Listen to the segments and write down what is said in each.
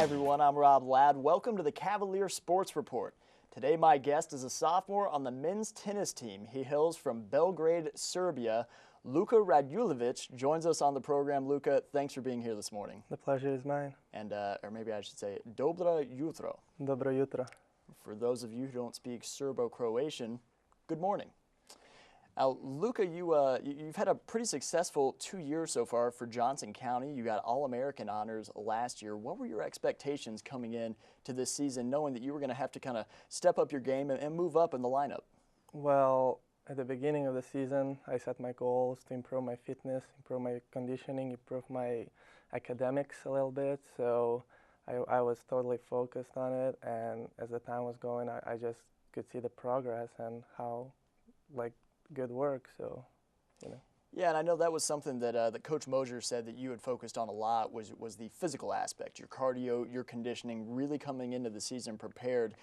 Hi everyone, I'm Rob Ladd. Welcome to the Cavalier Sports Report. Today my guest is a sophomore on the men's tennis team. He hails from Belgrade, Serbia. Luka Radulovic joins us on the program. Luka, thanks for being here this morning. The pleasure is mine. And, or maybe I should say, dobro jutro. Dobro jutro. For those of you who don't speak Serbo-Croatian, good morning. Now, Luka, you've had a pretty successful 2 years so far for Johnson County. You got All-American honors last year. What were your expectations coming in to this season, knowing that you were going to have to kind of step up your game and move up in the lineup? Well, at the beginning of the season, I set my goals to improve my fitness, improve my conditioning, improve my academics a little bit. So I was totally focused on it, and as the time was going, I just could see the progress and how, good work, so, Yeah, and I know that was something that that Coach Mosier said that you had focused on a lot was the physical aspect, your cardio, your conditioning, really coming into the season prepared.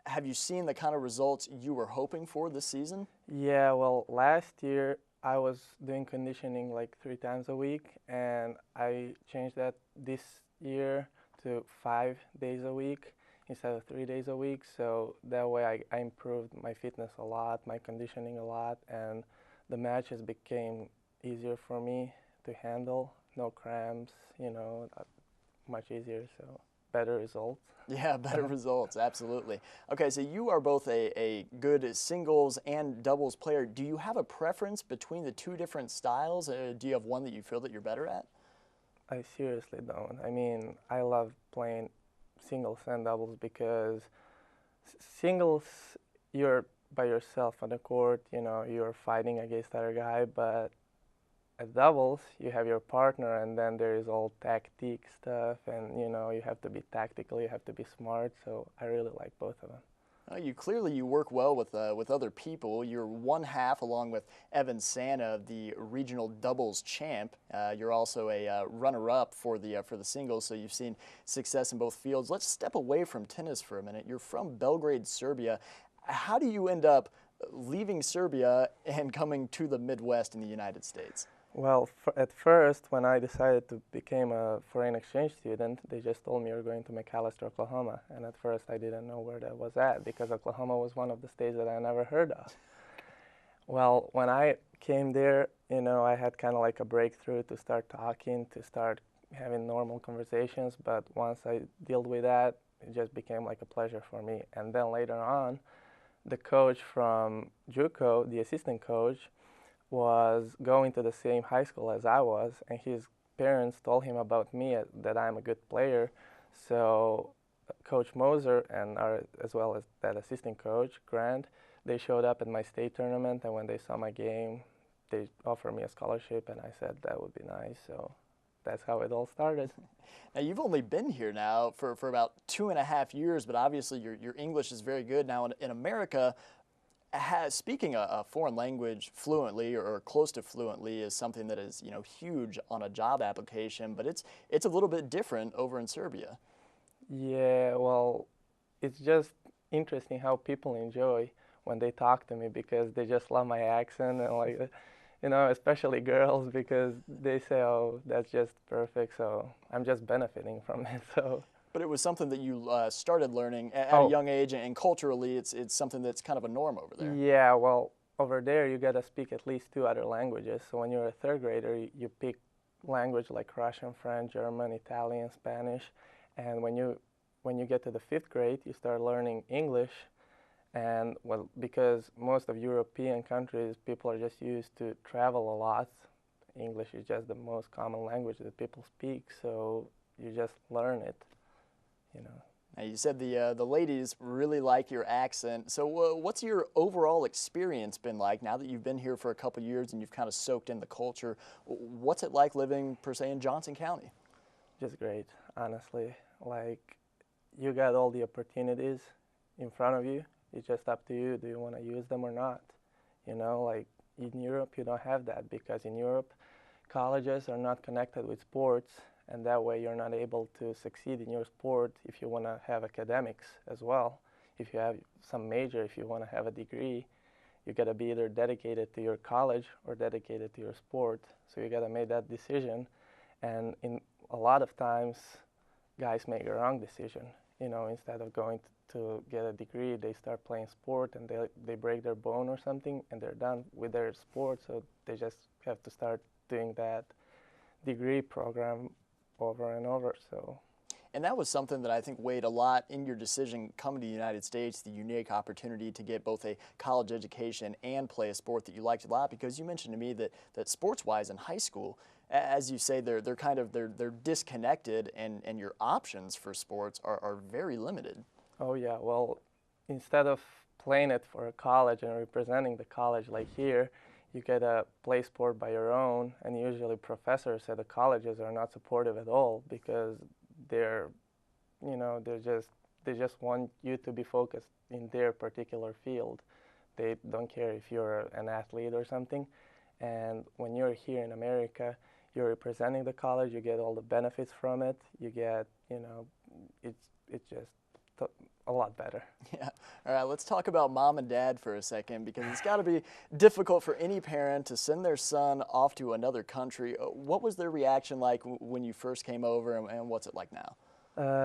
Have you seen the kind of results you were hoping for this season? Yeah, well, last year I was doing conditioning like 3 times a week, and I changed that this year to 5 days a week instead of 3 days a week. So that way I improved my fitness a lot, my conditioning a lot, and the matches became easier for me to handle. No cramps, much easier, so better results. Yeah, better results, absolutely. Okay, so you are both a good singles and doubles player. Do you have a preference between the two different styles? Do you have one that you feel that you're better at? I seriously don't. I mean, I love playing singles and doubles because singles, you're by yourself on the court, you're fighting against other guy, but at doubles, you have your partner, and then there is all tactic stuff, and you have to be tactical, you have to be smart, so I really like both of them. You work well with other people. You're one half, along with Evan Sana, the regional doubles champ. You're also a runner-up for the singles, so you've seen success in both fields. Let's step away from tennis for a minute. You're from Belgrade, Serbia. How do you end up leaving Serbia and coming to the Midwest in the United States? Well, at first, when I decided to become a foreign exchange student, they just told me you're going to McAlester, Oklahoma. And at first, I didn't know where that was at because Oklahoma was one of the states that I never heard of. Well, when I came there, I had kind of like a breakthrough to start talking, to start having normal conversations. But once I dealt with that, it just became like a pleasure for me. And then later on, the coach from JUCO, the assistant coach, was going to the same high school as I was, and his parents told him about me, that I'm a good player. So Coach Moser and as well as that assistant coach, Grant, they showed up at my state tournament, and when they saw my game, they offered me a scholarship, and I said that would be nice. So that's how it all started. Now, you've only been here now for about 2.5 years, but obviously your English is very good. Now, in America, speaking a foreign language fluently or close to fluently is something that is huge on a job application, but it's a little bit different over in Serbia. Yeah, well, it's just interesting how people enjoy when they talk to me because they just love my accent and especially girls because they say, oh, that's just perfect. So I'm just benefiting from it. So. But it was something that you started learning at a young age, and culturally, it's something that's kind of a norm over there. Yeah, well, over there you gotta speak at least 2 other languages. So when you're a third grader, you pick language like Russian, French, German, Italian, Spanish, and when you get to the 5th grade, you start learning English. And well, because most of European countries, people are just used to travel a lot. English is just the most common language that people speak, so you just learn it. Now, you said the ladies really like your accent. So what's your overall experience been like now that you've been here for a couple years and you've kind of soaked in the culture? What's it like living, per se, in Johnson County? Just great, honestly. You got all the opportunities in front of you. It's just up to you. Do you want to use them or not? In Europe, you don't have that because in Europe, colleges are not connected with sports. And that way you're not able to succeed in your sport if you want to have academics as well. If you have some major, if you want to have a degree, you got to be either dedicated to your college or dedicated to your sport. So you got to make that decision. And in a lot of times, guys make a wrong decision. You know, instead of going to get a degree, they start playing sport and they break their bone or something, and they're done with their sport. So they just have to start doing that degree program over and over. So. And that was something that I think weighed a lot in your decision coming to the United States, the unique opportunity to get both a college education and play a sport that you liked a lot, because you mentioned to me that sports-wise in high school, as you say, they're disconnected, and your options for sports are very limited. Oh yeah, well, instead of playing it for a college and representing the college like here, you get a play sport by your own, and usually professors at the colleges are not supportive at all because they're, you know, they just want you to be focused in their particular field. They don't care if you're an athlete or something. And when you're here in America, you're representing the college, you get all the benefits from it, you get, you know, it's just a lot better. Yeah. All right, let's talk about mom and dad for a second, because it's got to be difficult for any parent to send their son off to another country. What was their reaction like when you first came over, and what's it like now?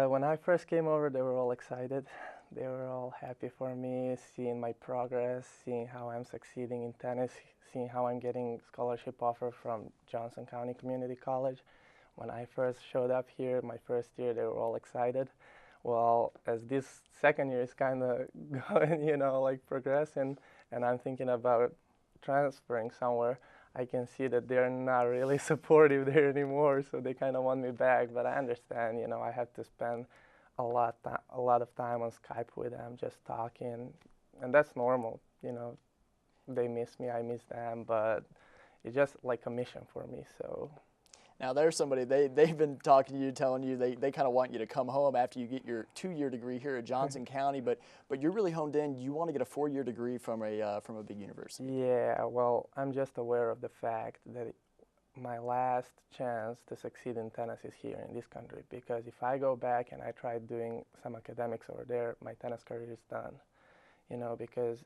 When I first came over, they were all excited. They were all happy for me, seeing my progress, seeing how I'm succeeding in tennis, seeing how I'm getting scholarship offer from Johnson County Community College. When I first showed up here, my first year, they were all excited. Well, as this second year is kind of going, you know, like progressing, and I'm thinking about transferring somewhere, I can see that they're not really supportive there anymore, so they kind of want me back. But I understand, you know, I have to spend a lot of time on Skype with them, just talking, and that's normal, you know. They miss me, I miss them, but it's just like a mission for me, so. Now, there's somebody, they've been talking to you, telling you they kind of want you to come home after you get your 2-year degree here at Johnson County, but you're really honed in. You want to get a 4-year degree from a big university. Yeah, well, I'm just aware of the fact that my last chance to succeed in tennis is here in this country, because if I go back and I try doing some academics over there, my tennis career is done. You know, because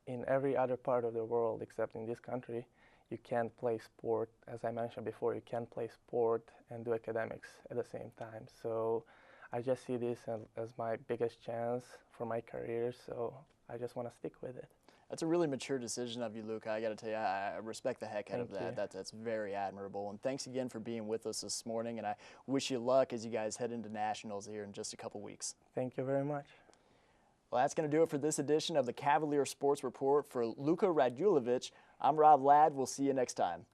in every other part of the world except in this country, you can't play sport. As I mentioned before, you can't play sport and do academics at the same time. So I just see this as my biggest chance for my career, so I just want to stick with it. That's a really mature decision of you, Luka. I got to tell you, I respect the heck out of that. That's very admirable. And thanks again for being with us this morning, and I wish you luck as you guys head into nationals here in just a couple weeks. Thank you very much. Well, that's going to do it for this edition of the Cavalier Sports Report. For Luka Radulovic, I'm Rob Ladd. We'll see you next time.